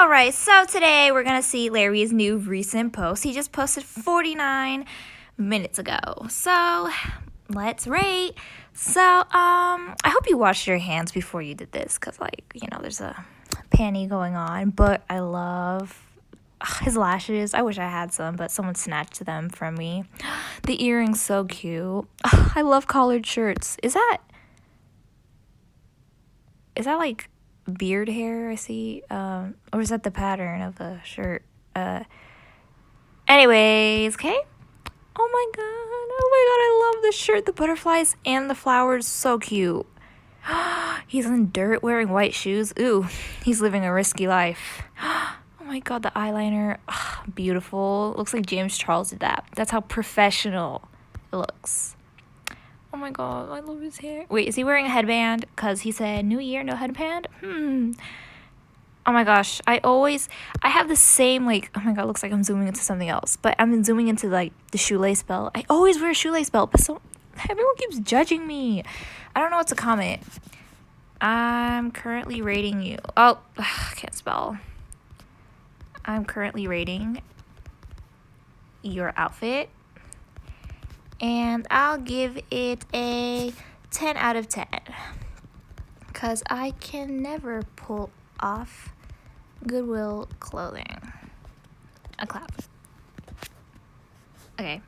Alright, so today we're gonna see Larry's new recent post. He just posted 49 minutes ago. So let's rate. So I hope you washed your hands before you did this, because there's a panty going on. But I love his lashes. I wish I had some, but someone snatched them from me. The earrings so cute. I love collared shirts. Is that like beard hair I see? Or is that the pattern of the shirt? Anyways, okay. Oh my god, I love this shirt. The butterflies and the flowers, so cute. He's in dirt wearing white shoes. Ooh, he's living a risky life. Oh my god, the eyeliner, beautiful. Looks like James Charles did that. That's how professional it looks. Oh my god, I love his hair. Wait, is he wearing a headband? Because he said, New Year, no headband? Oh my gosh, I have the same, oh my god, looks like I'm zooming into something else. But I'm zooming into, the shoelace belt. I always wear a shoelace belt, but everyone keeps judging me. I don't know what to comment. I'm currently rating you. Oh, I can't spell. I'm currently rating your outfit. And I'll give it a 10 out of 10. Because I can never pull off Goodwill clothing. A clap. Okay.